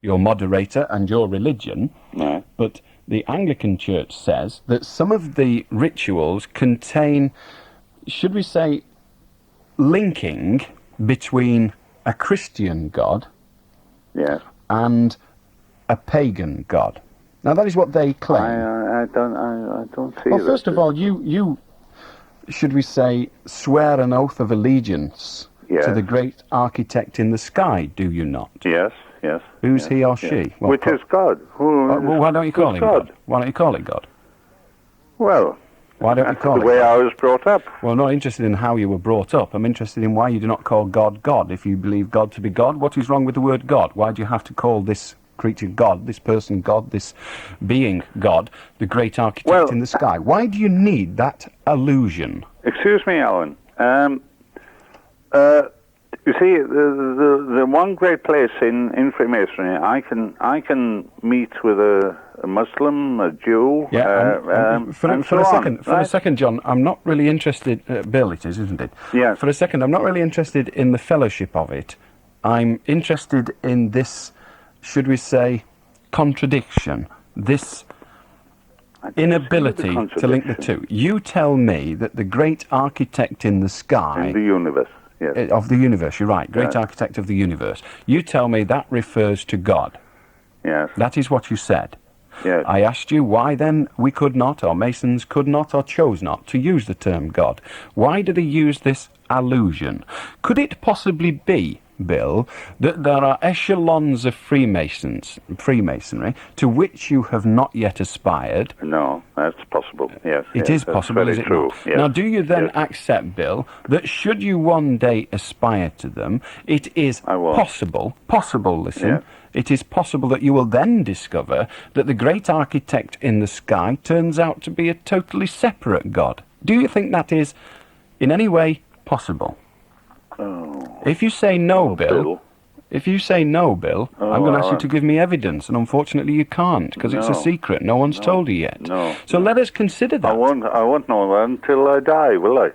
your moderator and your religion, No. but the Anglican Church says that some of the rituals contain, should we say, linking between a Christian God Yes. and a pagan God. Now that is what they claim. I don't see. Well, first of all, you should we say, swear an oath of allegiance to the great architect in the sky, do you not? Yes, yes. Who's he or yes. she? Well, Which is God. well, why don't you call him God? Why don't you call it God? Well, why don't you that's call the it way God? I was brought up. Well, I'm not interested in how you were brought up. I'm interested in why you do not call God God. If you believe God to be God, what is wrong with the word God? Why do you have to call this creature God, this person God, this being God, the great architect in the sky? Why do you need that allusion? Excuse me, Alan. You see, the one great place in Freemasonry, I can meet with a Muslim, a Jew, for a second, John, I'm not really interested. Bill, it is, isn't it? Yes. For a second, I'm not really interested in the fellowship of it. I'm interested in this, should we say, contradiction, this inability to link the two. You tell me that the great architect in the sky... In the universe, yes. Of the universe, you're right, great architect of the universe. You tell me that refers to God. Yes. That is what you said. Yes. I asked you why then we could not, or Masons could not, or chose not to use the term God. Why do they use this allusion? Could it possibly be, Bill, that there are echelons of Freemasonry to which you have not yet aspired? No, that's possible, yes. It is possible, is it true. not? Yes. Now, do you then accept, Bill, that should you one day aspire to them, it is possible, listen, yes. It is possible that you will then discover that the great architect in the sky turns out to be a totally separate God? Do you think that is in any way possible? Oh. If you say no, Bill, I'm going to ask you to give me evidence, and unfortunately you can't, because it's a secret. No one's told you yet. So let us consider that. I won't know that until I die, will I?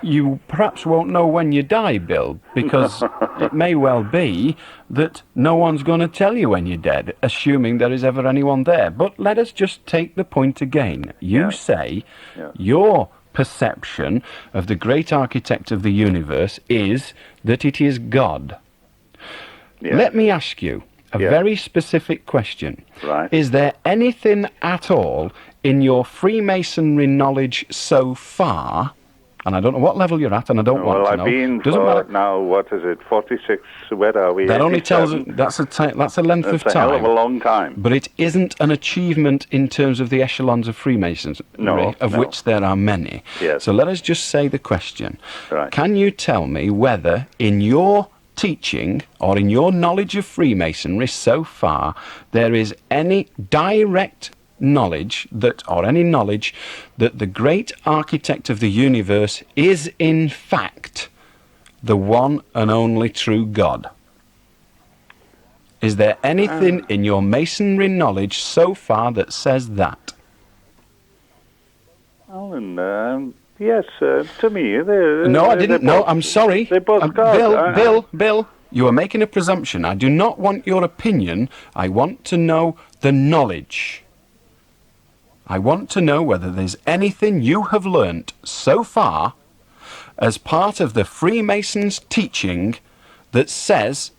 You perhaps won't know when you die, Bill, because it may well be that no one's going to tell you when you're dead, assuming there is ever anyone there. But let us just take the point again. You say your perception of the great architect of the universe is that it is God. Yes. Let me ask you a very specific question. Right. Is there anything at all in your Freemasonry knowledge so far, and I don't know what level you're at, and I don't want to know. Well, I've been for now, what is it, 46, where are we? That only tells us, that's a length of time. That's a hell of a long time. But it isn't an achievement in terms of the echelons of Freemasonry, of which there are many. Yes. So let us just say the question. Right. Can you tell me whether in your teaching or in your knowledge of Freemasonry so far there is any direct knowledge that, or any knowledge that the great architect of the universe is in fact the one and only true God? Is there anything in your Masonry knowledge so far that says that? Alan, yes, to me, no, I didn't. No, I'm sorry. They both God. Bill, you are making a presumption. I do not want your opinion. I want to know the knowledge. I want to know whether there's anything you have learnt so far as part of the Freemasons' teaching that says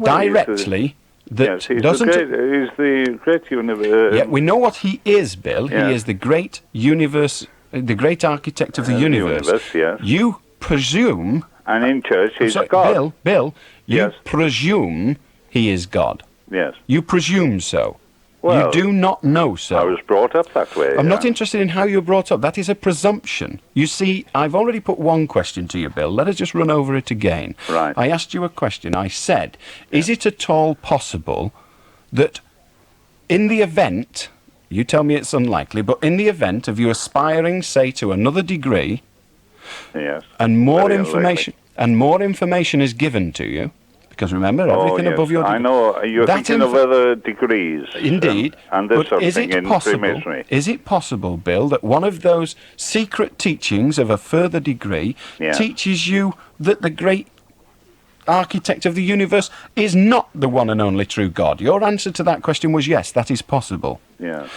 directly that doesn't... He's the great universe. Yeah, we know what he is, Bill. He is the great universe, the great architect of the universe. Yes. You presume... And in church he's God. Bill, you presume he is God. Yes. You presume so. Well, you do not know so. I was brought up that way. I'm not interested in how you were brought up. That is a presumption. You see, I've already put one question to you, Bill. Let us just run over it again. Right. I asked you a question. I said, is it at all possible that in the event, you tell me it's unlikely, but in the event of you aspiring, say, to another degree, and more information is given to you, because remember, everything above your degree... I know, you're thinking of other degrees. Indeed. And this but sort of thing in Freemasonry. Is it possible, Bill, that one of those secret teachings of a further degree teaches you that the great architect of the universe is not the one and only true God? Your answer to that question was yes, that is possible. Yeah.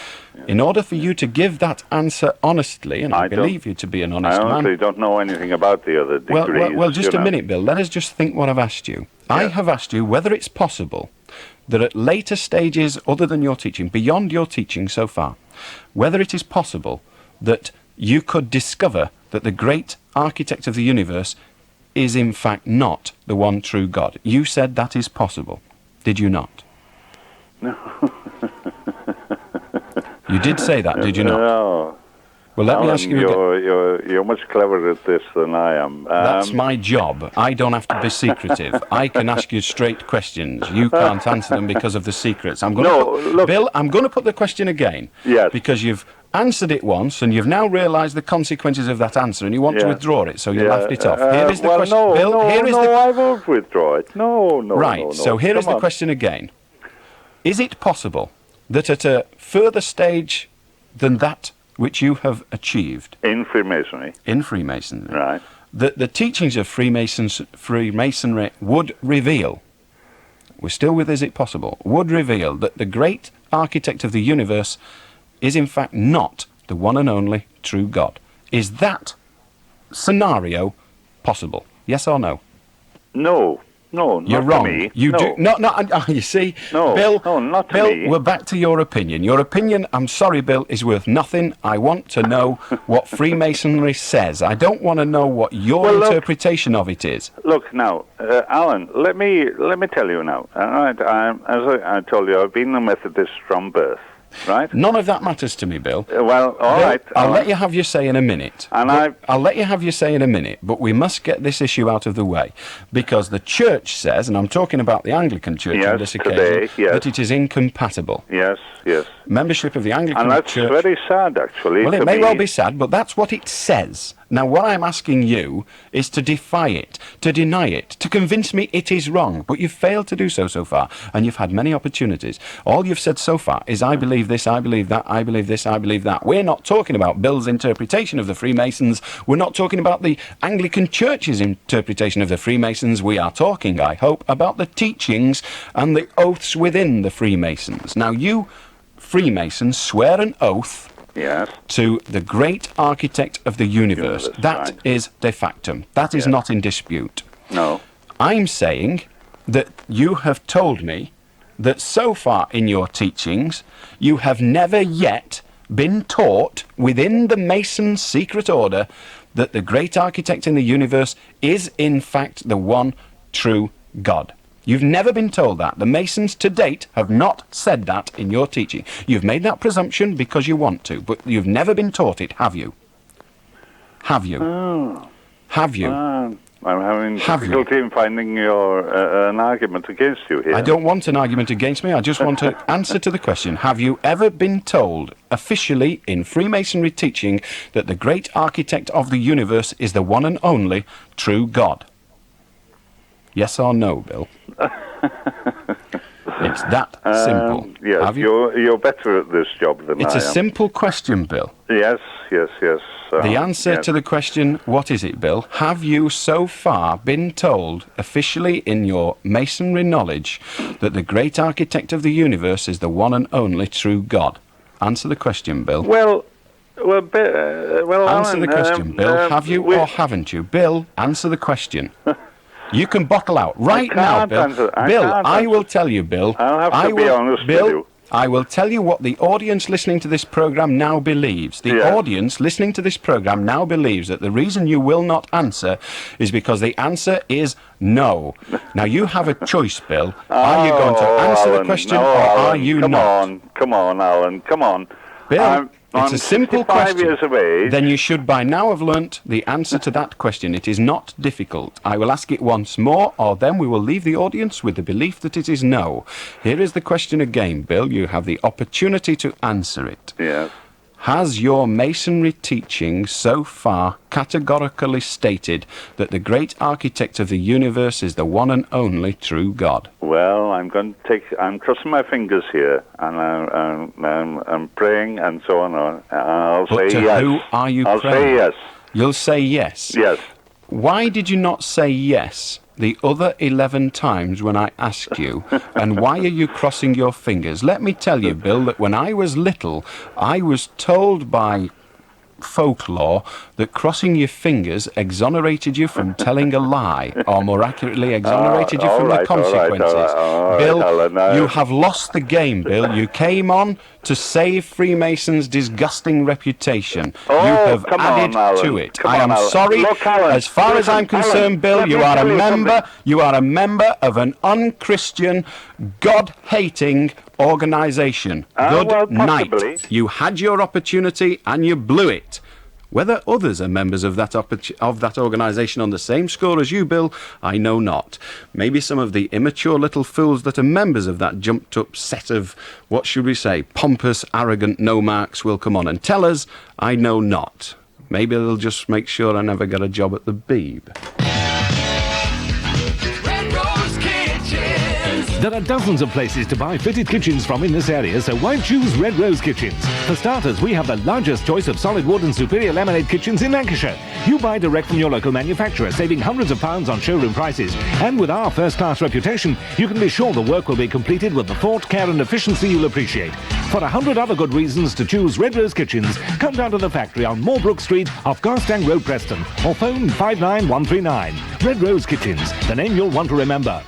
In order for you to give that answer honestly, and I believe you to be an honest I honestly man... don't know anything about the other degrees. Well, just a minute, Bill. Let us just think what I've asked you. Yeah. I have asked you whether it's possible that at later stages other than your teaching, beyond your teaching so far, whether it is possible that you could discover that the great architect of the universe is in fact not the one true God. You said that is possible. Did you not? No. You did say that, did you not? No. Well, let me ask you again. You're much cleverer at this than I am. That's my job. I don't have to be secretive. I can ask you straight questions. You can't answer them because of the secrets. Bill, I'm going to put the question again. Yes. Because you've answered it once, and you've now realised the consequences of that answer, and you want to withdraw it, so you laughed it off. Here is the question. Bill, I won't withdraw it. No. Right, so here is the question again. Is it possible that at a further stage than that which you have achieved in Freemasonry, right, that the teachings of Freemasonry would reveal, we're still with is it possible, would reveal that the great architect of the universe is in fact not the one and only true God? Is that scenario possible? Yes or no? No, not You're wrong. To me. You no. do not. You see, no, Bill. No, not to Bill, me. we're back to your opinion. Your opinion, I'm sorry, Bill, is worth nothing. I want to know what Freemasonry says. I don't want to know what your interpretation of it is. Look now, Alan. Let me tell you now. All right, as I told you, I've been a Methodist from birth. Right? None of that matters to me, Bill. Well, all right. I'll let you have your say in a minute. And I'll let you have your say in a minute, but we must get this issue out of the way, because the Church says, and I'm talking about the Anglican Church on this occasion, that it is incompatible. Yes. Membership of the Anglican Church... And that's very sad, actually. Well, it may well be sad, but that's what it says. Now, what I'm asking you is to defy it, to deny it, to convince me it is wrong. But you've failed to do so far, and you've had many opportunities. All you've said so far is, I believe this, I believe that, I believe this, I believe that. We're not talking about Bill's interpretation of the Freemasons. We're not talking about the Anglican Church's interpretation of the Freemasons. We are talking, I hope, about the teachings and the oaths within the Freemasons. Now, you Freemasons swear an oath... Yes. To the great architect of the universe. That is de facto. That is not in dispute. No. I'm saying that you have told me that so far in your teachings, you have never yet been taught within the Mason secret order that the great architect in the universe is in fact the one true God. You've never been told that. The Masons to date have not said that in your teaching. You've made that presumption because you want to, but you've never been taught it, have you? Have you? Oh. Have you? I'm having difficulty in finding an argument against you here. I don't want an argument against me. I just want an answer to the question. Have you ever been told officially in Freemasonry teaching that the great architect of the universe is the one and only true God? Yes or no, Bill? It's that simple. Yes, Have you? You're better at this job than I am. It's a simple question, Bill. Yes. The answer to the question, what is it, Bill? Have you so far been told officially in your Masonry knowledge that the great architect of the universe is the one and only true God? Answer the question, Bill. Well, answer Alan, the question, Bill. Have you or haven't you? Bill, answer the question. You can bottle out right now, Bill. I will tell you, Bill. I'll have to be honest with you. I will tell you what the audience listening to this program now believes. The audience listening to this program now believes that the reason you will not answer is because the answer is no. Now, you have a choice, Bill. Are you going to answer the question or are you not? Come on, Alan. Come on. Bill, it's a simple question. Years of age. Then you should by now have learnt the answer to that question. It is not difficult. I will ask it once more, or then we will leave the audience with the belief that it is no. Here is the question again, Bill. You have the opportunity to answer it. Yes. Has your Masonry teaching so far categorically stated that the great architect of the universe is the one and only true God? Well, I'm crossing my fingers here, and I'm praying and so on. I'll say yes. Who are you praying? I'll say yes. You'll say yes? Yes. Why did you not say yes the other 11 times when I asked you, and why are you crossing your fingers? Let me tell you, Bill, that when I was little, I was told by folklore that crossing your fingers exonerated you from telling a lie, or more accurately, exonerated you from the consequences. Bill, Alan, you have lost the game, Bill. You came on to save Freemasons' disgusting reputation. You have added to it. I am sorry. Look, Alan, as far as I'm concerned, Bill, you are a member. You are a member of an unchristian, God-hating organisation. Good night. You had your opportunity and you blew it. Whether others are members of that organisation on the same score as you, Bill, I know not. Maybe some of the immature little fools that are members of that jumped-up set of, what should we say, pompous, arrogant no-marks will come on and tell us, I know not. Maybe they'll just make sure I never get a job at the Beeb. There are dozens of places to buy fitted kitchens from in this area, so why choose Red Rose Kitchens? For starters, we have the largest choice of solid wood and superior laminate kitchens in Lancashire. You buy direct from your local manufacturer, saving hundreds of pounds on showroom prices. And with our first-class reputation, you can be sure the work will be completed with the thought, care and efficiency you'll appreciate. For 100 other good reasons to choose Red Rose Kitchens, come down to the factory on Moorbrook Street off Garstang Road, Preston, or phone 59139. Red Rose Kitchens, the name you'll want to remember.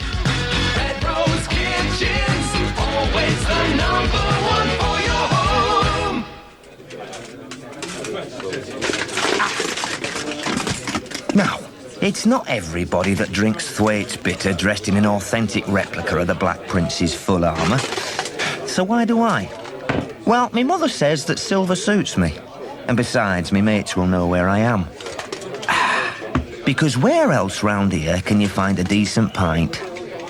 Always the number one for your home. Now, it's not everybody that drinks Thwaites bitter dressed in an authentic replica of the Black Prince's full armour. So why do I? Well, my mother says that silver suits me. And besides, my mates will know where I am. Because where else round here can you find a decent pint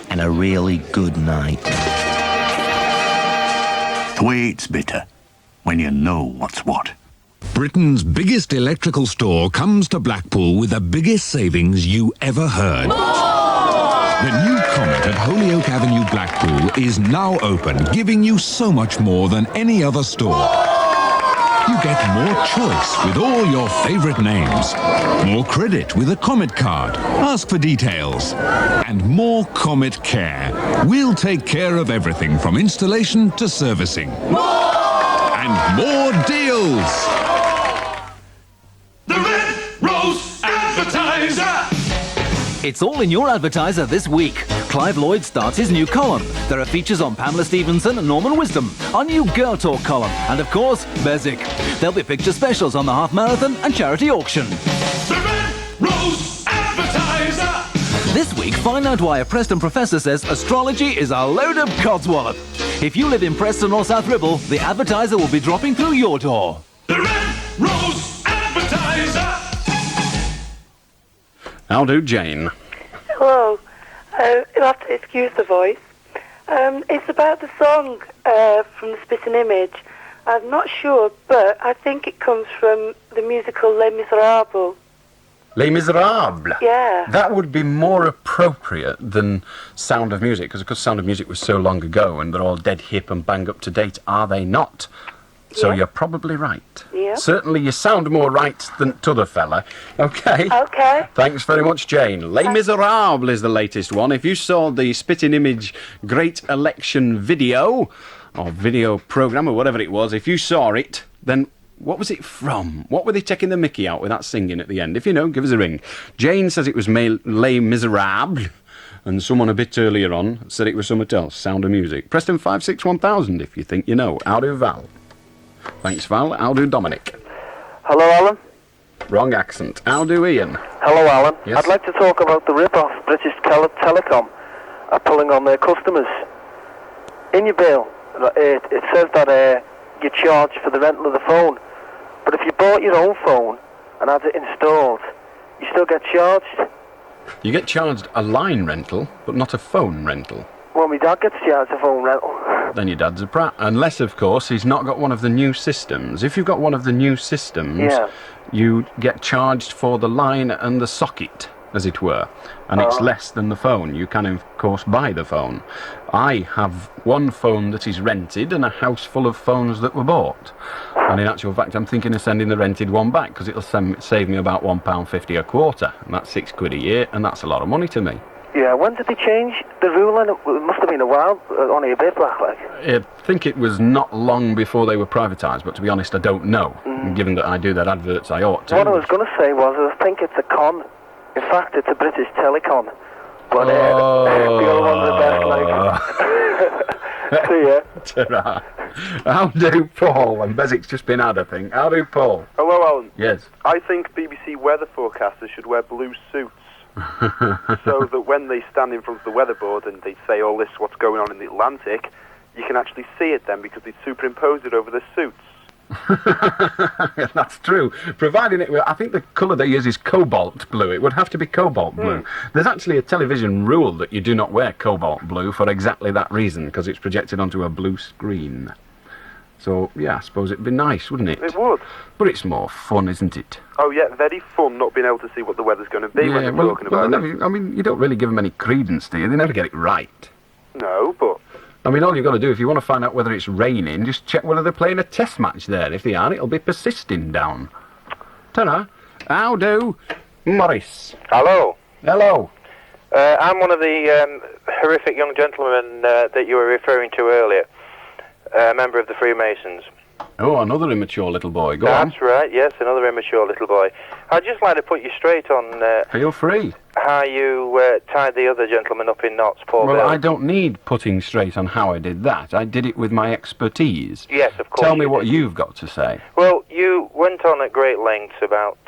and a really good night? Thwaites bitter, when you know what's what. Britain's biggest electrical store comes to Blackpool with the biggest savings you ever heard. The new Comet at Holyoke Avenue, Blackpool is now open, giving you so much more than any other store. You get more choice with all your favourite names, more credit with a Comet card, ask for details, and more Comet care. We'll take care of everything from installation to servicing. And more deals! The Red Rose Advertiser! It's all in your advertiser this week. Clive Lloyd starts his new column. There are features on Pamela Stevenson and Norman Wisdom, our new Girl Talk column, and of course, Beswick. There'll be picture specials on the half marathon and charity auction. The Red Rose Advertiser! This week, find out why a Preston professor says astrology is a load of codswallop. If you live in Preston or South Ribble, the advertiser will be dropping through your door. The Red Rose Advertiser! I'll do Jane. Hello. You'll have to excuse the voice. It's about the song from the Spitting Image. I'm not sure, but I think it comes from the musical Les Miserables. Les Miserables? Yeah. That would be more appropriate than Sound of Music, because of course Sound of Music was so long ago and they're all dead hip and bang up to date, are they not? So you're probably right. Yeah. Certainly you sound more right than t'other fella. Okay. Okay. Thanks very much, Jane. Les Miserables is the latest one. If you saw the Spitting Image Great Election video, or video programme, or whatever it was, if you saw it, then what was it from? What were they taking the mickey out with that singing at the end? If you know, give us a ring. Jane says it was Les Miserables, and someone a bit earlier on said it was something else, Sound of Music. Preston 561,000 if you think you know. How do Val? Thanks, Val. How do Dominic? Hello, Alan. Wrong accent. How do Ian? Hello, Alan. Yes? I'd like to talk about the rip-off British Telecom are pulling on their customers. In your bill, it says that you're charged for the rental of the phone. But if you bought your own phone and had it installed, you still get charged. You get charged a line rental, but not a phone rental. Well, my dad gets charged a phone rental. Then your dad's a prat. Unless, of course, he's not got one of the new systems. If you've got one of the new systems, you get charged for the line and the socket, as it were. And it's less than the phone. You can, of course, buy the phone. I have one phone that is rented and a house full of phones that were bought. And in actual fact, I'm thinking of sending the rented one back, because it'll save me about £1.50 a quarter. And that's £6 a year, and that's a lot of money to me. Yeah, when did they change the rule? And it must have been a while, only a bit back, like. I think it was not long before they were privatised, but to be honest, I don't know. Given that I do their adverts, I ought to. What I was going to say was, I think it's a con. In fact, it's a British telecon. But the other one's the best, like. See ya. Ta-ra. How do Paul? And Beswick's just been out, I think. How do Paul? Hello, Alan. Yes. I think BBC weather forecasters should wear blue suits. So that when they stand in front of the weatherboard and they say all this, what's going on in the Atlantic, you can actually see it then because they superimpose it over the suits. That's true. Providing it, I think the colour they use is cobalt blue. It would have to be cobalt blue. There's actually a television rule that you do not wear cobalt blue for exactly that reason, because it's projected onto a blue screen. So, yeah, I suppose it'd be nice, wouldn't it? It would. But it's more fun, isn't it? Oh, yeah, very fun not being able to see what the weather's going to be when they're talking about it. I mean, you don't really give them any credence, do you? They never get it right. No, but... I mean, all you've got to do, if you want to find out whether it's raining, just check whether they're playing a test match there. If they are, it'll be persisting down. Ta-ra. How do? Morris. Hello. Hello. I'm one of the horrific young gentlemen that you were referring to earlier. A member of the Freemasons. Oh, another immature little boy. Go on. That's right, yes, another immature little boy. I'd just like to put you straight on... Feel free. How you tied the other gentleman up in knots, Paul Well, Bill. I don't need putting straight on how I did that. I did it with my expertise. Yes, of course. Tell me what you've got to say. Well, you went on at great lengths about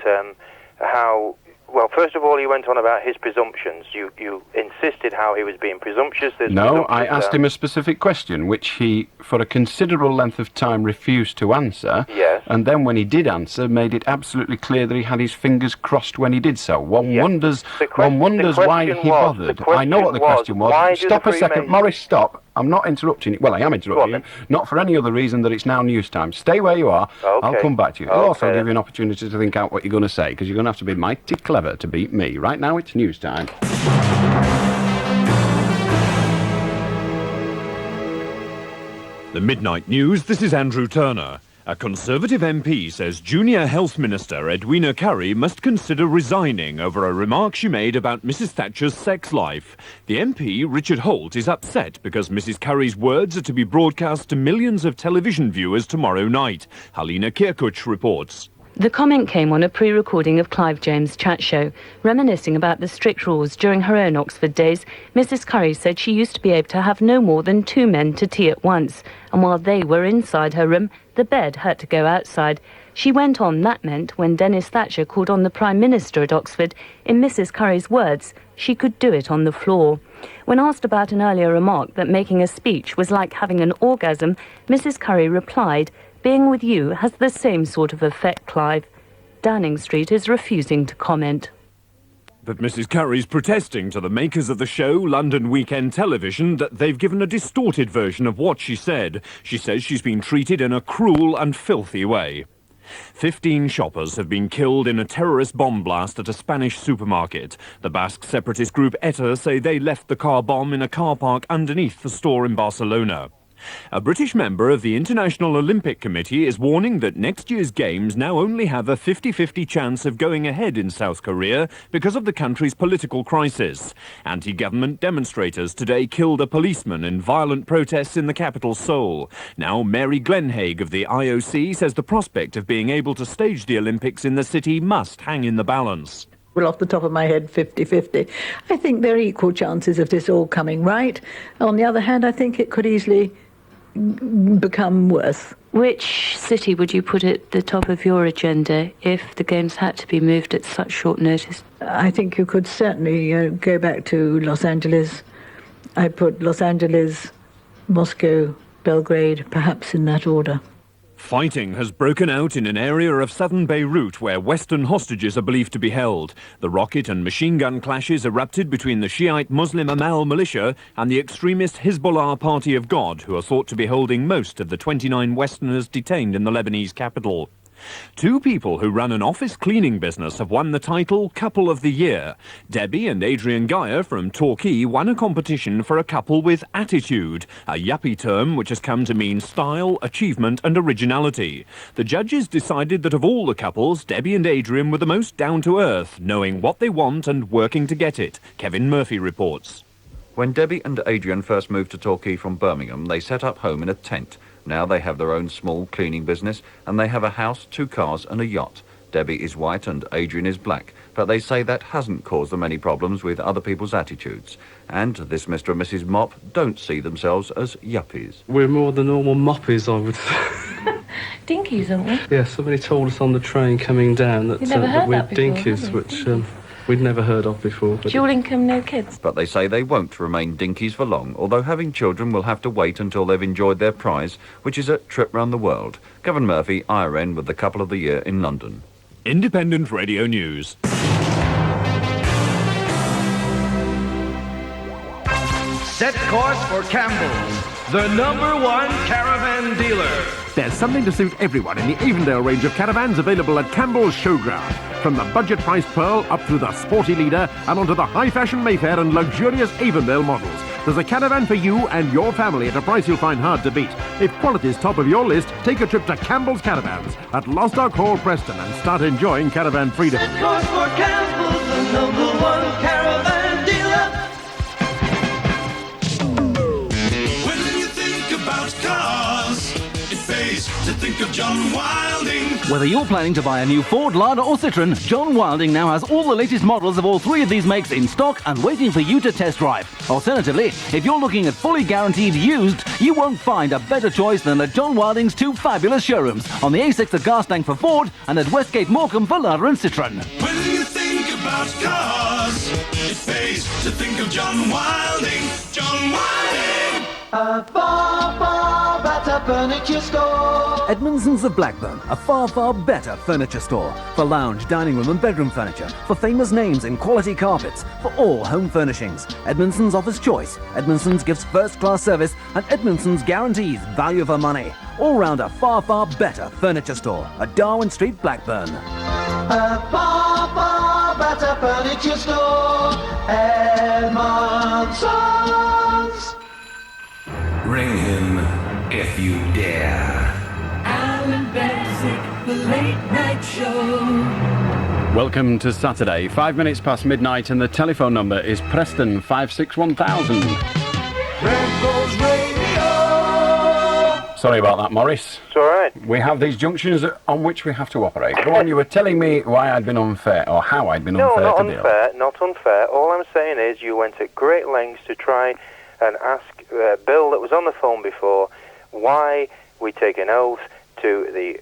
how... Well, first of all, you went on about his presumptions. You insisted how he was being presumptuous. No, I asked him a specific question, which he, for a considerable length of time, refused to answer. Yes. And then when he did answer, made it absolutely clear that he had his fingers crossed when he did so. One wonders why he bothered. I know what the question was. Stop a second. Morris, stop. I'm not interrupting you. Well, I am interrupting you. Not for any other reason that it's now news time. Stay where you are. Okay. I'll come back to you. I'll also give you an opportunity to think out what you're going to say, because you're going to have to be mighty clever to beat me. Right now, it's news time. The Midnight News, this is Andrew Turner. A Conservative MP says Junior Health Minister Edwina Currie must consider resigning over a remark she made about Mrs Thatcher's sex life. The MP, Richard Holt, is upset because Mrs Currie's words are to be broadcast to millions of television viewers tomorrow night. Halina Kirkuch reports. The comment came on a pre-recording of Clive James' chat show. Reminiscing about the strict rules during her own Oxford days, Mrs Currie said she used to be able to have no more than 2 men to tea at once, and while they were inside her room, the bed had to go outside. She went on that meant when Dennis Thatcher called on the Prime Minister at Oxford, in Mrs Currie's words, she could do it on the floor. When asked about an earlier remark that making a speech was like having an orgasm, Mrs Currie replied, "Being with you has the same sort of effect, Clive." Downing Street is refusing to comment. But Mrs Currie's protesting to the makers of the show, London Weekend Television, that they've given a distorted version of what she said. She says she's been treated in a cruel and filthy way. 15 shoppers have been killed in a terrorist bomb blast at a Spanish supermarket. The Basque separatist group ETA say they left the car bomb in a car park underneath the store in Barcelona. A British member of the International Olympic Committee is warning that next year's Games now only have a 50-50 chance of going ahead in South Korea because of the country's political crisis. Anti-government demonstrators today killed a policeman in violent protests in the capital, Seoul. Now, Mary Glenhaig of the IOC says the prospect of being able to stage the Olympics in the city must hang in the balance. Well, off the top of my head, 50-50. I think there are equal chances of this all coming right. On the other hand, I think it could easily become worse. Which city would you put at the top of your agenda if the Games had to be moved at such short notice? I think you could certainly go back to Los Angeles. I put Los Angeles, Moscow, Belgrade, perhaps in that order. Fighting has broken out in an area of southern Beirut where Western hostages are believed to be held. The rocket and machine gun clashes erupted between the Shiite Muslim Amal militia and the extremist Hezbollah Party of God, who are thought to be holding most of the 29 Westerners detained in the Lebanese capital. Two people who run an office cleaning business have won the title Couple of the Year. Debbie and Adrian Geyer from Torquay won a competition for a couple with attitude, a yuppie term which has come to mean style, achievement and originality. The judges decided that of all the couples, Debbie and Adrian were the most down-to-earth, knowing what they want and working to get it. Kevin Murphy reports. When Debbie and Adrian first moved to Torquay from Birmingham, they set up home in a tent. Now they have their own small cleaning business, and they have a house, 2 cars and a yacht. Debbie is white and Adrian is black, but they say that hasn't caused them any problems with other people's attitudes. And this Mr. and Mrs. Mop don't see themselves as yuppies. We're more the normal moppies, I would say. Dinkies, aren't we? Yeah, somebody told us on the train coming down that, You've never heard that we're that before, dinkies, have you? which we'd never heard of before. But Dual income, no kids. But they say they won't remain dinkies for long, although having children will have to wait until they've enjoyed their prize, which is a trip round the world. Kevin Murphy, IRN, with the Couple of the Year in London. Independent Radio News. Set course for Campbell's, the #1 caravan dealer. There's something to suit everyone in the Avondale range of caravans available at Campbell's Showground. From the budget-priced Pearl up through the sporty Leader and onto the high-fashion Mayfair and luxurious Avondale models. There's a caravan for you and your family at a price you'll find hard to beat. If quality's top of your list, take a trip to Campbell's Caravans at Lostock Hall, Preston, and start enjoying caravan freedom. Set course for Campbell's, the #1 caravan dealer. When you think about cars, it pays to think of John Wilding. Whether you're planning to buy a new Ford, Lada or Citroën, John Wilding now has all the latest models of all 3 of these makes in stock and waiting for you to test drive. Alternatively, if you're looking at fully guaranteed used, you won't find a better choice than at John Wilding's 2 fabulous showrooms on the A6 at Garstang for Ford and at Westgate Morecambe for Lada and Citroën. When you think about cars, it pays to think of John Wilding. John Wilding! A far, far better furniture store. Edmondson's of Blackburn, a far, far better furniture store. For lounge, dining room and bedroom furniture, for famous names in quality carpets, for all home furnishings. Edmondson's offers choice, Edmondson's gives first-class service, and Edmondson's guarantees value for money. All round a far, far better furniture store at Darwin Street, Blackburn. A far, far better furniture store. Edmondson's. Ring him if you dare. Allan Beswick, the late night show. Welcome to Saturday, 5 minutes past midnight, and the telephone number is Preston 561,000. Rebels Radio. Sorry about that, Morris. It's all right. We have these junctions on which we have to operate. Go on, you were telling me why I'd been unfair, or how I'd been unfair No, to not Bill. unfair, not unfair. All I'm saying is you went at great lengths to try and ask Bill that was on the phone before why we take an oath to the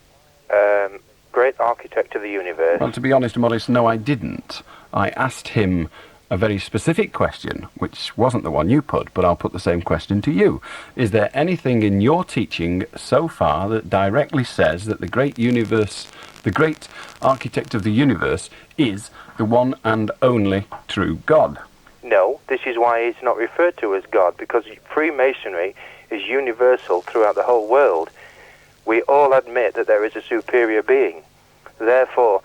great architect of the universe. Well, to be honest, Morris, no, I didn't. I asked him a very specific question, which wasn't the one you put, but I'll put the same question to you. Is there anything in your teaching so far that directly says that the great universe, the great architect of the universe, is the one and only true God? No, this is why it's not referred to as God, because Freemasonry is universal throughout the whole world. We all admit that there is a superior being. Therefore,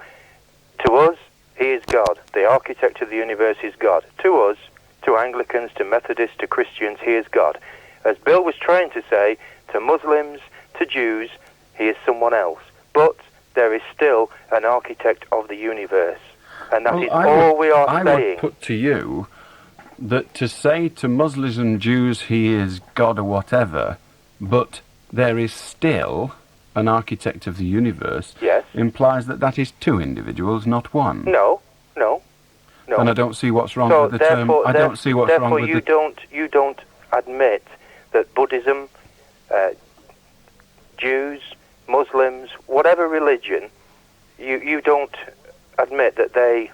to us, he is God. The architect of the universe is God. To us, to Anglicans, to Methodists, to Christians, he is God. As Bill was trying to say, to Muslims, to Jews, he is someone else. But there is still an architect of the universe. And that is all we are saying. I would put to you that to say to Muslims and Jews he is God or whatever, but there is still an architect of the universe, yes, implies that that is 2 individuals, not 1. No. And I don't see what's wrong with the term. I don't see what's wrong with you don't admit that Buddhism, Jews, Muslims, whatever religion, you don't admit that they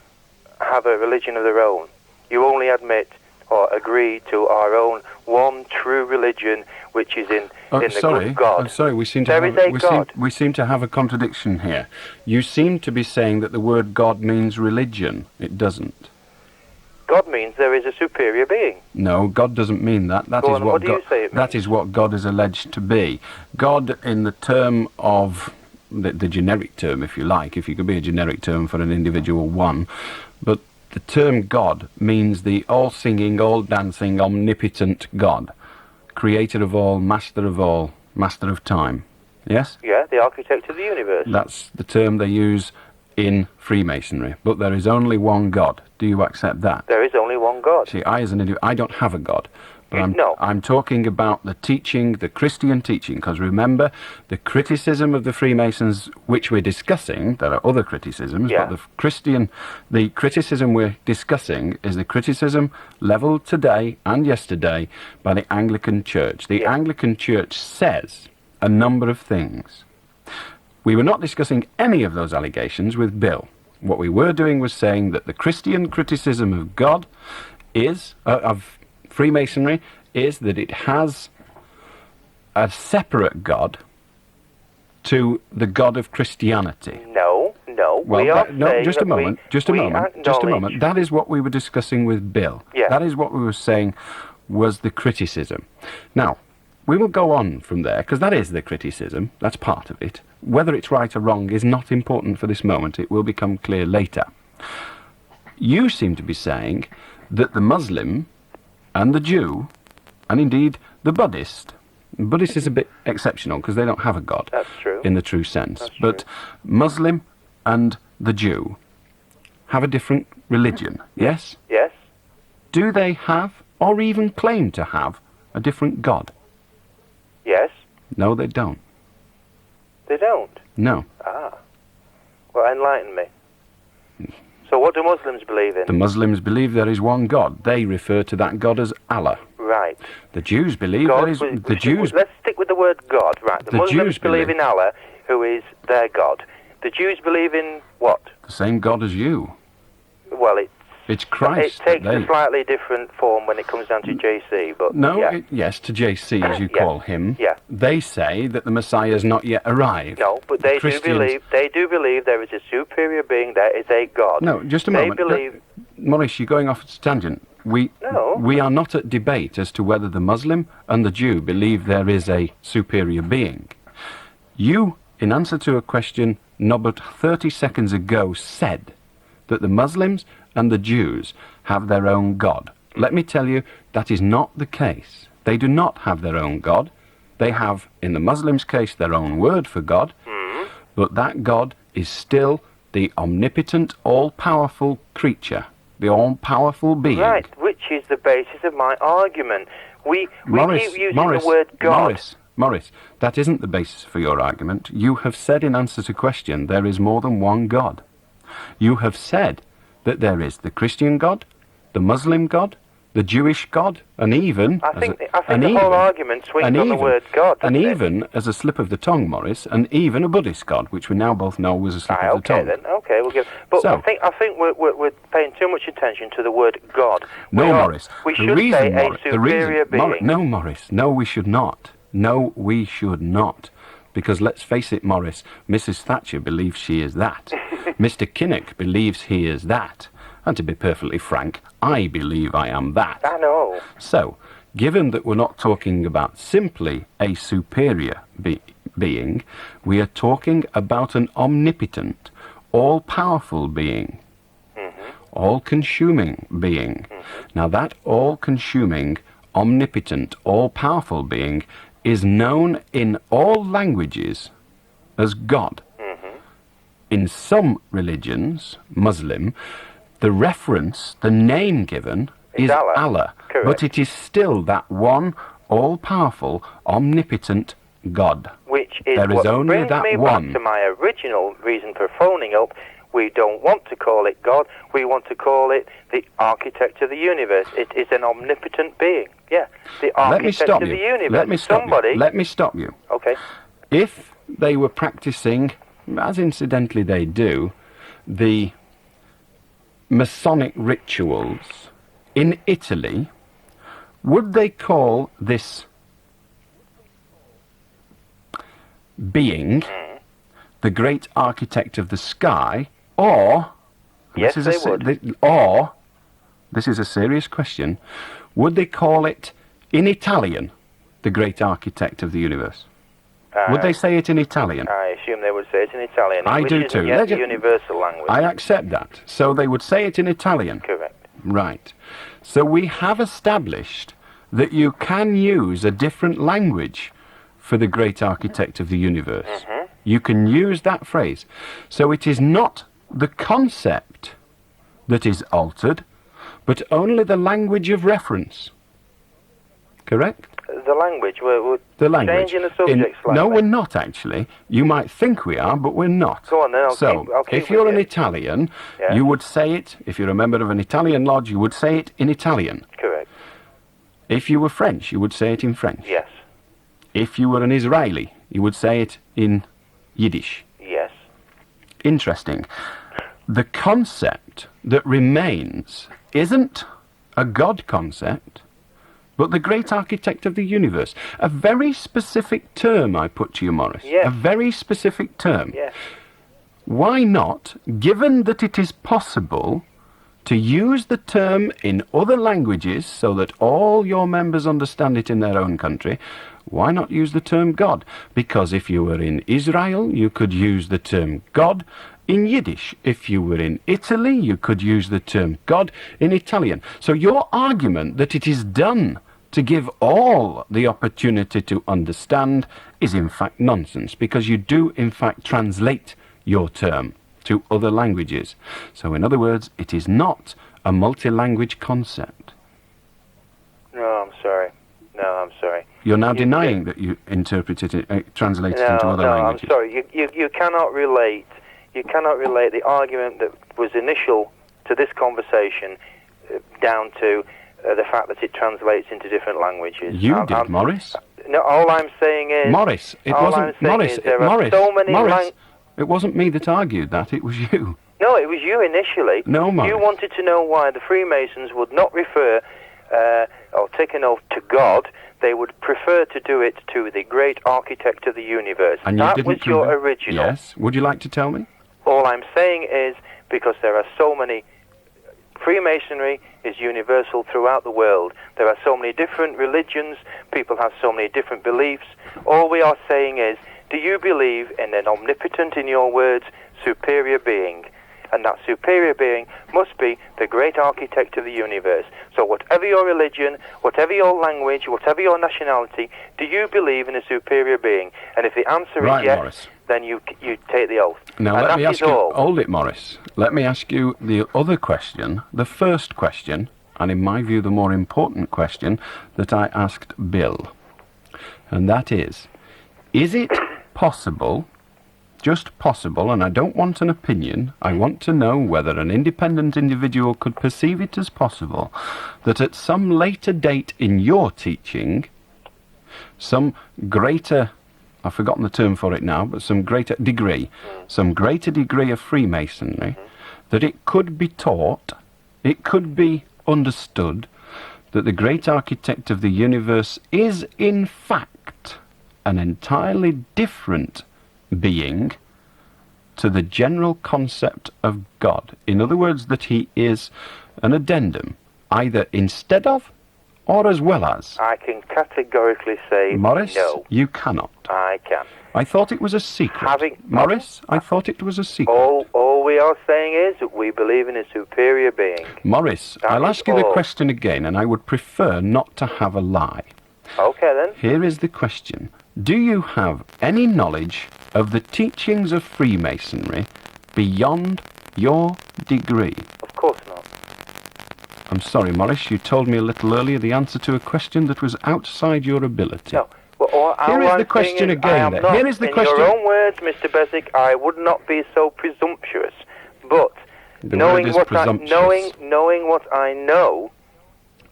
have a religion of their own. You only admit or agree to our own one true religion, which is in the good God. I'm sorry, we seem to have a contradiction here. You seem to be saying that the word God means religion. It doesn't. God means there is a superior being. No, God doesn't mean that. That is what do you say it means? That is what God is alleged to be. God, in the term of the generic term, if you like, if you could be a generic term for an individual one. But the term God means the all-singing, all-dancing, omnipotent God, creator of all, master of time. Yes? Yeah, the architect of the universe. That's the term they use in Freemasonry. But there is only one God. Do you accept that? There is only one God. See, I as an individual, I don't have a God. But No. I'm talking about the teaching, the Christian teaching, because remember, the criticism of the Freemasons, which we're discussing, there are other criticisms, Yeah. but the criticism we're discussing is the criticism levelled today and yesterday by the Anglican Church. The Anglican Church says a number of things. We were not discussing any of those allegations with Bill. What we were doing was saying that the Christian criticism of God is, of Freemasonry, is that it has a separate God to the God of Christianity. No. Well, we are no, saying just a that moment, just a we moment, just a acknowledge- moment. That is what we were discussing with Bill. Yeah. That is what we were saying was the criticism. Now, we will go on from there, because that is the criticism. That's part of it. Whether it's right or wrong is not important for this moment. It will become clear later. You seem to be saying that the Muslim and the Jew, and indeed the Buddhist is a bit exceptional because they don't have a God. That's true. In the true sense. But Muslim and the Jew have a different religion, yes? Yes. Do they have, or even claim to have, a different God? Yes. No, they don't. They don't. No. Ah. Well, enlighten me. So what do Muslims believe in? The Muslims believe there is one God. They refer to that God as Allah. Right. The Jews believe God, there is... The Jews... Let's stick with the word God, right. The Muslims Jews believe believe- in Allah, who is their God. The Jews believe in what? The same God as you. Well, It's Christ. it takes that a they... slightly different form when it comes down to JC, but No, yeah. yes, to JC, as you Yeah. call him. Yeah. They say that the Messiah's not yet arrived. No, but they Christians- do believe there is a superior being, there is a God. No, just a moment. They believe... Maurice, you're going off a tangent. We are not at debate as to whether the Muslim and the Jew believe there is a superior being. You, in answer to a question not but 30 seconds ago, said that the Muslims and the Jews have their own God. Let me tell you, that is not the case. They do not have their own God. They have, in the Muslims' case, their own word for God, but that God is still the omnipotent, all-powerful creature, the all-powerful being. Right, which is the basis of my argument. We keep using Morris, the word God. Morris, that isn't the basis for your argument. You have said in answer to question there is more than one God. You have said that there is the Christian God, the Muslim God, the Jewish God, and even... I think the whole argument swings on the word God, and doesn't it? even, as a slip of the tongue, Morris, and even a Buddhist God, which we now both know was a slip of the tongue. Okay, we'll give... But So- I think we're paying too much attention to the word God. Morris. We the should reason, say Morris, a superior being. No, Morris. No, we should not. No, we should not. Because let's face it, Morris, Mrs. Thatcher believes she is that. Mr. Kinnock believes he is that. And to be perfectly frank, I believe I am that. I know. So, given that we're not talking about simply a superior being, we are talking about an omnipotent, all-powerful being. All-consuming being. Now that all-consuming, omnipotent, all-powerful being is known in all languages as God. In some religions, Muslim, the reference, the name given is Allah. Correct. But it is still that one all-powerful, omnipotent God. Which is there is what only brings that me one. back to my original reason for phoning up. We don't want to call it God. We want to call it the architect of the universe. It is an omnipotent being. Yeah, the Let me architect stop of you. the universe. Let me stop Somebody. you. Let me stop you. Okay. If they were practicing, as incidentally they do, the Masonic rituals in Italy, would they call this being the great architect of the sky, or Yes, this is they would. or this is a serious question, would they call it in Italian the great architect of the universe? Would they say it in Italian? I assume they would say it in Italian. I do Which too. isn't yet They the universal language. I accept that. So they would say it in Italian? Correct. Right. So we have established that you can use a different language for the great architect of the universe. Mm-hmm. You can use that phrase. So it is not the concept that is altered, but only the language of reference. Correct? The language, we're The language. changing the subject slightly. No, we're not actually. You might think we are, but we're not. Go on then, I'll So, keep if you're with an you. Italian, Yeah. you would say it, if you're a member of an Italian lodge, you would say it in Italian. Correct. If you were French, you would say it in French. Yes. If you were an Israeli, you would say it in Yiddish. Yes. Interesting. The concept that remains isn't a God concept, but the great architect of the universe. A very specific term, I put to you, Morris. Yes. A very specific term. Yes. Why not, given that it is possible to use the term in other languages so that all your members understand it in their own country, why not use the term God? Because if you were in Israel, you could use the term God in Yiddish. If you were in Italy, you could use the term God in Italian. So your argument that it is done to give all the opportunity to understand is in fact nonsense, because you do in fact translate your term to other languages. So in other words, it is not a multi-language concept. No, I'm sorry. No, I'm sorry. You're now denying that you interpreted it, translated it into other languages. I'm sorry. You cannot relate. You cannot relate the argument that was initial to this conversation down to the fact that it translates into different languages. You did, Morris. No, all I'm saying is... Morris, it all wasn't I'm saying Morris. is there are so many Morris. It wasn't me that argued that. It was you. No, it was you initially. No, Morris. You wanted to know why the Freemasons would not refer or take an oath to God. They would prefer to do it to the great architect of the universe. And you that didn't was your prove it? original. Yes. Would you like to tell me? All I'm saying is, because there are so many... Freemasonry is universal throughout the world. There are so many different religions. People have so many different beliefs. All we are saying is, do you believe in an omnipotent, in your words, superior being? And that superior being must be the great architect of the universe. So whatever your religion, whatever your language, whatever your nationality, do you believe in a superior being? And if the answer Right, is yes, Morris. then you take the oath. Now and let that me is ask you... all. Hold it, Morris. Let me ask you the other question, the first question, and in my view the more important question that I asked Bill. And that is it possible, just possible, and I don't want an opinion, I want to know whether an independent individual could perceive it as possible, that at some later date in your teaching, some greater, I've forgotten the term for it now, but some greater degree of Freemasonry, that it could be taught, it could be understood, that the great architect of the universe is in fact an entirely different being to the general concept of God. In other words, that he is an addendum, either instead of or as well as. I can categorically say Morris, no. you cannot. I can. I thought it was a secret. Morris, I thought it was a secret. All we are saying is that we believe in a superior being. Morris, That I'll is ask you the all. question again, and I would prefer not to have a lie. Okay, then. Here is the question. Do you have any knowledge of the teachings of Freemasonry beyond your degree? Of course not. I'm sorry, Morris, you told me a little earlier the answer to a question that was outside your ability. No. Well, Here is I'm the question saying is again, I am then. not, Here is the in question. your own words, Mr. Beswick, I would not be so presumptuous. But The knowing word is what presumptuous. knowing what I know,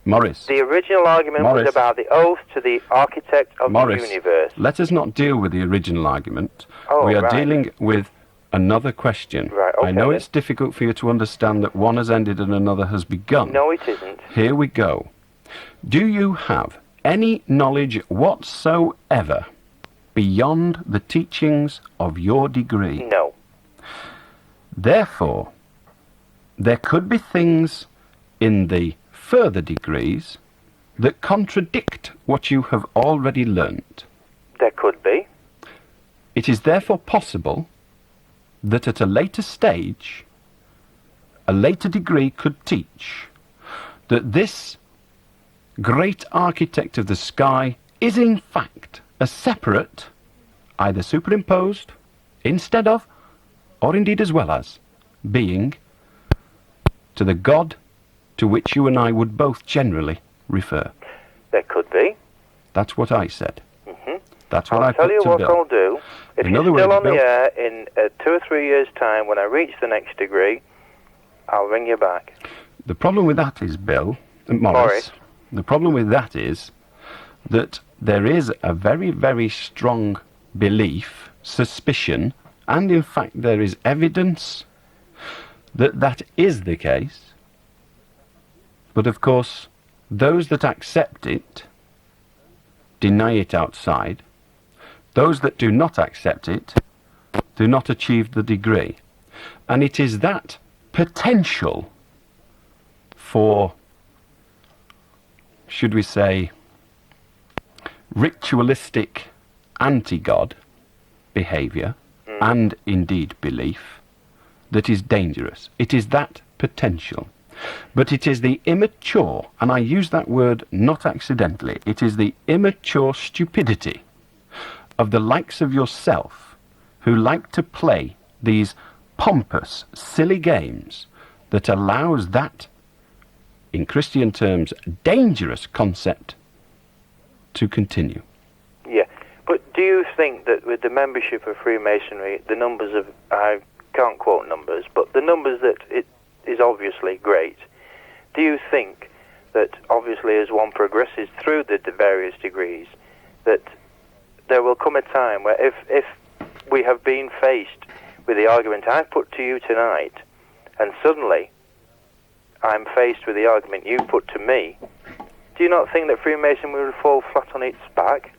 Morris, the original argument Morris. was about the oath to the architect of Morris, the universe. let us not deal with the original argument. Oh, we are right. dealing with another question. Right, I know okay. it's difficult for you to understand that one has ended and another has begun. No, it isn't. Here we go. Do you have any knowledge whatsoever beyond the teachings of your degree? No. Therefore, there could be things in the further degrees that contradict what you have already learnt. There could be. It is therefore possible that at a later stage, a later degree could teach that this great architect of the sky is in fact a separate, either superimposed, instead of, or indeed as well as, being to the God to which you and I would both generally refer. There could be. That's what I said. That's what I'll I tell put you to what Bill. I'll do. If In you're other still words, on the Bill, air in 2 or 3 years' time, when I reach the next degree, I'll ring you back. the problem with that is, Bill, Morris, the problem with that is that there is a very, very strong belief, suspicion, and in fact there is evidence that that is the case. But of course, those that accept it deny it outside. Those that do not accept it do not achieve the degree. And it is that potential for, should we say, ritualistic anti-God behaviour and indeed belief that is dangerous. It is that potential. But it is the immature, and I use that word not accidentally, it is the immature stupidity of the likes of yourself who like to play these pompous, silly games that allows that, in Christian terms, dangerous concept to continue. Yeah, but do you think that with the membership of Freemasonry, the numbers of, I can't quote numbers, but the numbers that it is obviously great, do you think that obviously as one progresses through the various degrees, that there will come a time where if we have been faced with the argument I've put to you tonight, and suddenly I'm faced with the argument you put to me, do you not think that Freemasonry will fall flat on its back?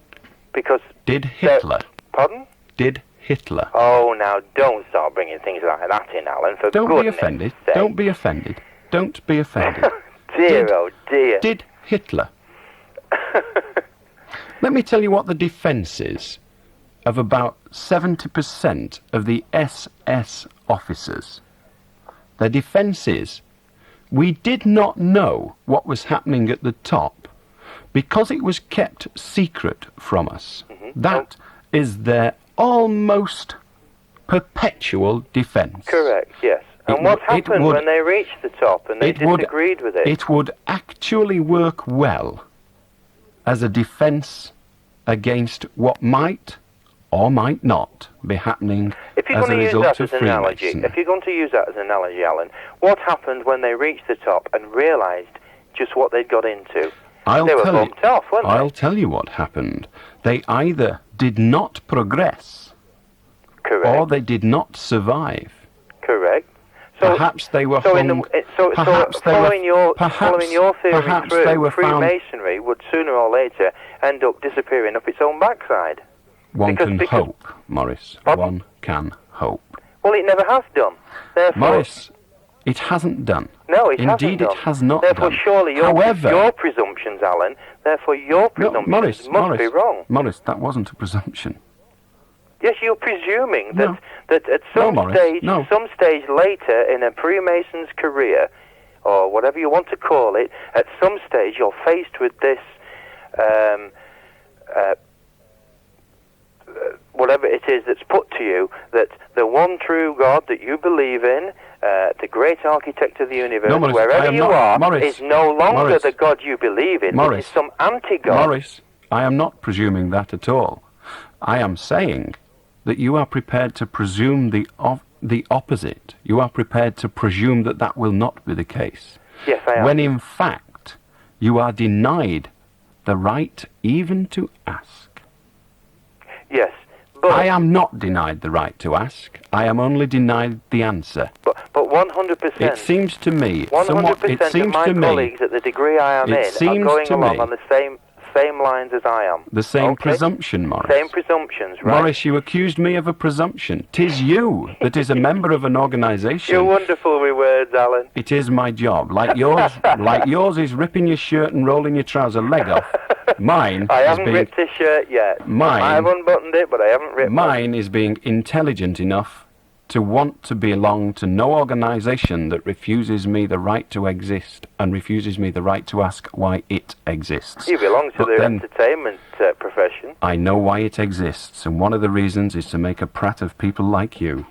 Because... Did Hitler? Pardon? Did Hitler? Oh, now don't start bringing things like that in, Alan, for Don't be goodness offended. sake. Don't be offended. Don't be offended. Dear, oh dear. Did Hitler? Let me tell you what the defence is of about 70% of the SS officers. Their defence is, we did not know what was happening at the top because it was kept secret from us. That is their almost perpetual defence. Correct, yes. And what happened when they reached the top and they disagreed with it? It would actually work well as a defence against what might or might not be happening If you're as a going to use result that of as an analogy, Freemasonry. if you're going to use that as an analogy, Alan, what happened when they reached the top and realised just what they'd got into? They were bumped off, weren't they? I'll tell you what happened. They either did not progress, or they did not survive. Correct. So, perhaps they were following your theory through, Freemasonry would sooner or later end up disappearing up its own backside. One can hope, Morris. One can hope. Well, it never has done. Therefore, Morris, it hasn't done. No, it hasn't Indeed, done. it has not Therefore, done. surely your However, presumptions, Alan, therefore your presumptions must be wrong. Morris, that wasn't a presumption. Yes, you're presuming that at some stage later in a Freemason's career, or whatever you want to call it, at some stage you're faced with this, whatever it is that's put to you, that the one true God that you believe in, the great architect of the universe, Morris, wherever you are, Morris, is no longer Morris, the God you believe in. It is some anti-God. Morris, I am not presuming that at all. I am saying that you are prepared to presume the opposite. You are prepared to presume that that will not be the case. Yes, I am. When in fact, you are denied the right even to ask. Yes, but... I am not denied the right to ask. I am only denied the answer. But 100%... It seems to me... 100% of my colleagues at the degree I am in are going along on the same same lines as I am. The same Okay? presumption, Morris. Same presumptions, right? Morris, you accused me of a presumption. 'Tis you that is a member of an organisation. You're wonderful with words, Alan. It is my job. Like yours is ripping your shirt and rolling your trouser leg off. Mine I is haven't being... ripped his shirt yet. Mine- I have unbuttoned it, but I haven't ripped Mine is being intelligent enough to want to belong to no organisation that refuses me the right to exist and refuses me the right to ask why it exists. You belong to But the then entertainment profession. I know why it exists, and one of the reasons is to make a prat of people like you.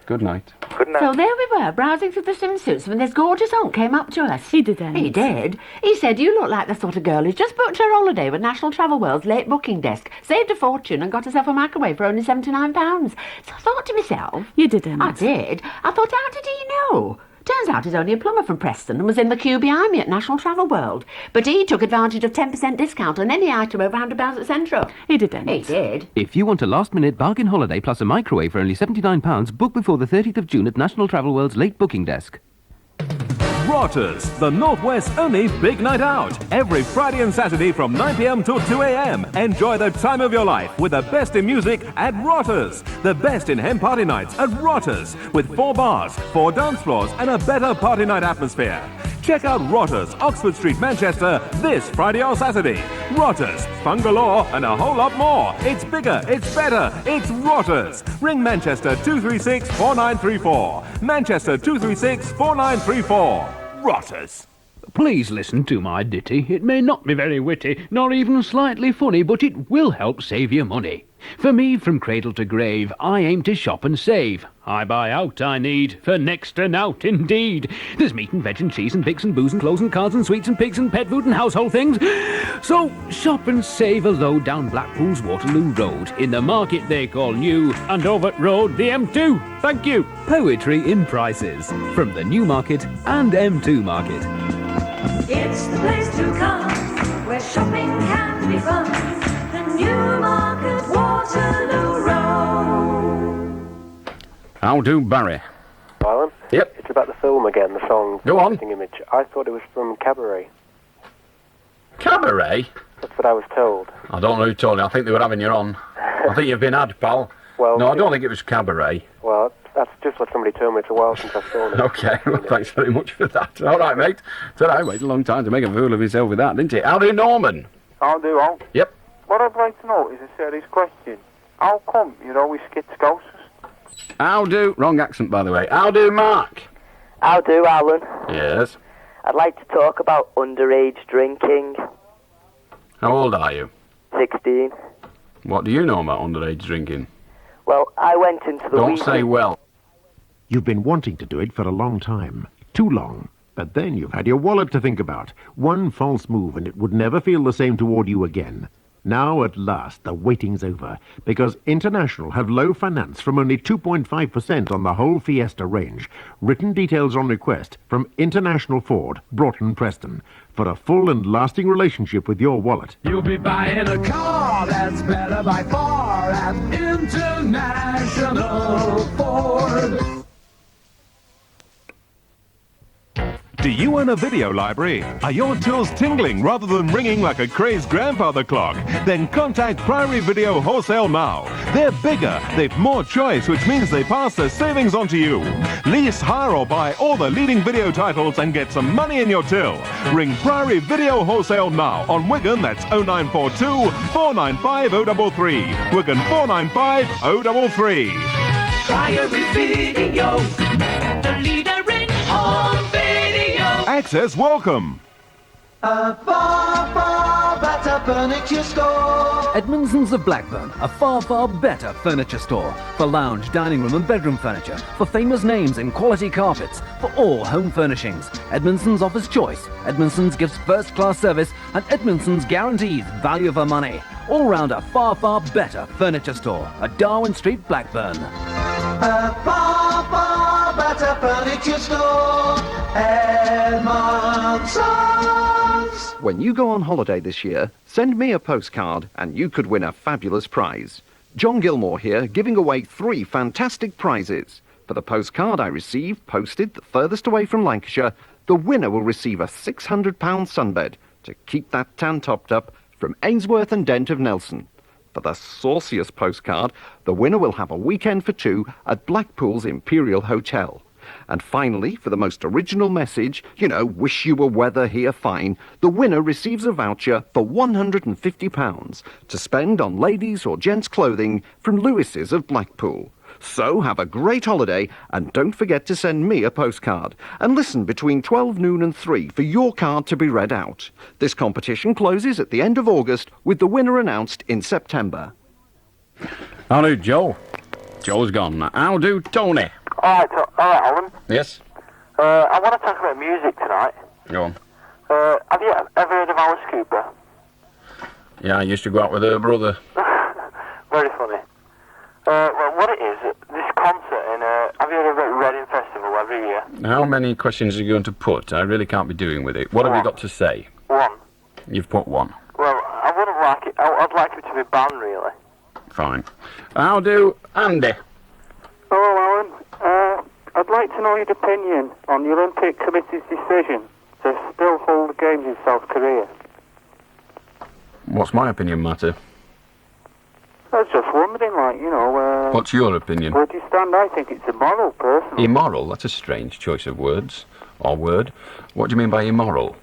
Good night. Good night. So there we were, browsing through the swimsuits when this gorgeous hunk came up to us. He didn't. He did. He said, you look like the sort of girl who's just booked her holiday with National Travel World's late booking desk, saved a fortune and got herself a microwave for only £79. So I thought to myself... You didn't. I did. I thought, how did he know? Turns out he's only a plumber from Preston and was in the queue behind me at National Travel World. But he took advantage of 10% discount on any item over £100 at Central. He didn't. He did. If you want a last-minute bargain holiday plus a microwave for only £79, book before the 30th of June at National Travel World's late booking desk. Rotters, the Northwest's only big night out. Every Friday and Saturday from 9 p.m. to 2 a.m. Enjoy the time of your life with the best in music at Rotters. The best in hen party nights at Rotters with 4 bars, 4 dance floors and a better party night atmosphere. Check out Rotters, Oxford Street, Manchester this Friday or Saturday. Rotters, fun galore and a whole lot more. It's bigger, it's better, it's Rotters. Ring Manchester 236-4934. Manchester 236-4934. Rotters. Please listen to my ditty. It may not be very witty, nor even slightly funny, but it will help save you money. For me, from cradle to grave, I aim to shop and save. I buy out I need, for next to nought indeed. There's meat and veg and cheese and pigs and booze and clothes and cards and sweets and pigs and pet food and household things. So shop and save a load down Blackpool's Waterloo Road. In the market they call new, and over road the M2. Thank you. Poetry in prices. From the New Market and M2 Market. It's the place to come, where shopping can be fun. The Newmarket Waterloo Road. How do, Barry? Alan? Yep. It's about the film again, the song. Go on. Image. I thought it was from Cabaret. Cabaret? That's what I was told. I don't know who told you. I think they were having you on. I think you've been had, pal. Well, no, I don't think it was Cabaret. Well, that's just what somebody told me. It's a while since I've seen it. Okay, well, thanks very much for that. All right, mate. So I waited a long time to make a fool of himself with that, didn't he? How do, Norman? How do, Al? Yep. What I'd like to know is a serious question. How come you always skip Scousers? How do... Wrong accent, by the way. How do, Mark? How do, Alan? Yes. I'd like to talk about underage drinking. How old are you? 16. What do you know about underage drinking? Well, I went into the Don't weekend... say well. You've been wanting to do it for a long time. Too long. But then you've had your wallet to think about. One false move and it would never feel the same toward you again. Now, at last, the waiting's over, because International have low finance from only 2.5% on the whole Fiesta range. Written details on request from International Ford, Broughton, Preston, for a full and lasting relationship with your wallet. You'll be buying a car that's better by far at International Ford. Do you own a video library? Are your tools tingling rather than ringing like a crazed grandfather clock? Then contact Priory Video Wholesale now. They're bigger, they've more choice, which means they pass their savings on to you. Lease, hire or buy all the leading video titles and get some money in your till. Ring Priory Video Wholesale now. On Wigan, that's 0942 495 033. Wigan 495 033. Priory Video, the leader in home video. Access welcome. A far, far better furniture store. Edmondson's of Blackburn, a far, far better furniture store. For lounge, dining room and bedroom furniture. For famous names and quality carpets. For all home furnishings. Edmondson's offers choice. Edmondson's gives first-class service. And Edmondson's guarantees value for money. All round a far, far better furniture store. At Darwin Street, Blackburn. A far, far better furniture store. Edmondson's. When you go on holiday this year, send me a postcard and you could win a fabulous prize. John Gilmore here, giving away 3 fantastic prizes. For the postcard I receive, posted the furthest away from Lancashire, the winner will receive a £600 sunbed to keep that tan topped up from Ainsworth and Dent of Nelson. For the sauciest postcard, the winner will have a weekend for two at Blackpool's Imperial Hotel. And finally, for the most original message, wish you were weather here fine, the winner receives a voucher for £150 to spend on ladies' or gents' clothing from Lewis's of Blackpool. So have a great holiday and don't forget to send me a postcard. And listen between 12 noon and 3 for your card to be read out. This competition closes at the end of August with the winner announced in September. How do, Joe? Joe's gone. How do, Tony? Alright, Alan. Yes? I want to talk about music tonight. Go on. Have you ever heard of Alice Cooper? Yeah, I used to go out with her brother. Very funny. Well, what it is, this concert in, have you heard of the Reading Festival every year? How many questions are you going to put? I really can't be doing with it. What have you got to say? One. You've put one. Well, I wouldn't like it. I'd like it to be banned, really. Fine. How do, Andy? Hello, Alan. I'd like to know your opinion on the Olympic Committee's decision to still hold the Games in South Korea. What's my opinion matter? I was just wondering, What's your opinion? Where do you stand? I think it's immoral, personally. Immoral? That's a strange choice of words. Or word. What do you mean by immoral?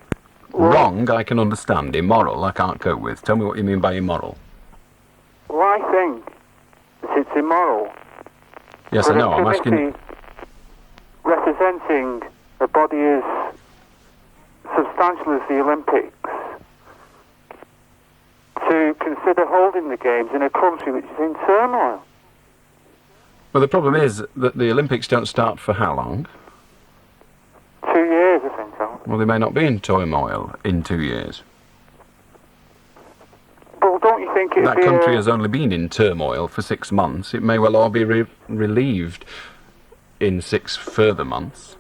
Wrong, I can understand. Immoral, I can't cope with. Tell me what you mean by immoral. Well, I think that it's immoral. Yes, I know. I'm asking... representing a body as substantial as the Olympics to consider holding the Games in a country which is in turmoil. Well, the problem is that the Olympics don't start for how long? 2 years, I think so. Well, they may not be in turmoil in 2 years. But don't you think that country has only been in turmoil for 6 months. It may well all be relieved in 6 further months.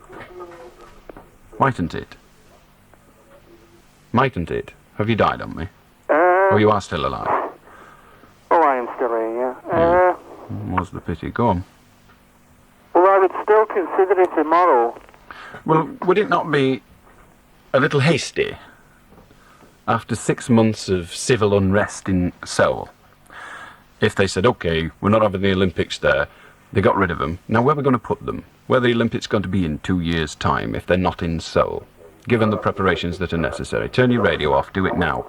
Mightn't it? Mightn't it? Have you died on me? Or you are still alive? Oh, I am still here, yeah. What's the pity? Go on. Well, I would still consider it immoral. Well, would it not be a little hasty after 6 months of civil unrest in Seoul if they said, OK, we're not having the Olympics there, they got rid of them, now where are we going to put them? Where are the Olympics going to be in 2 years' time if they're not in Seoul? Given the preparations that are necessary. Turn your radio off, do it now.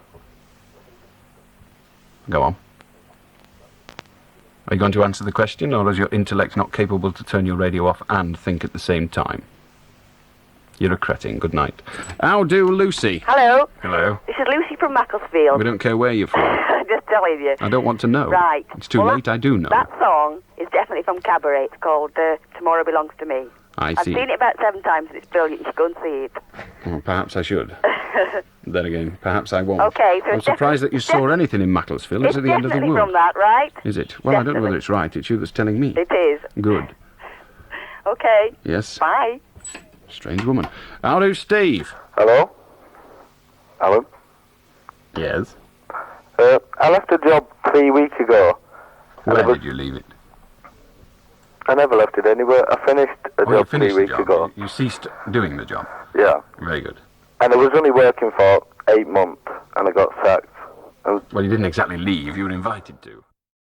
Go on. Are you going to answer the question, or is your intellect not capable to turn your radio off and think at the same time? You're a cretin. Good night. How do, Lucy? Hello. Hello. This is Lucy from Macclesfield. We don't care where you're from. Just telling you. I don't want to know. Right. It's too late, I do know. That song is definitely from Cabaret. It's called Tomorrow Belongs to Me. I see. I've seen it about 7 times and it's brilliant. You should go and see it. Well, perhaps I should. Then again, perhaps I won't. Okay, so I'm surprised that you saw anything in Macclesfield. It's at the end of the world. From that, right? Is it? Well, I don't know whether it's right. It's you that's telling me. It is. Good. Okay. Yes. Bye. Strange woman. How do, Steve? Hello? Alan? Yes? I left a job 3 weeks ago. Where did you leave it? I never left it anywhere. I finished a job 3 weeks ago. You ceased doing the job? Yeah. Very good. And I was only working for 8 months, and I got sacked. Well, you didn't exactly leave. You were invited to.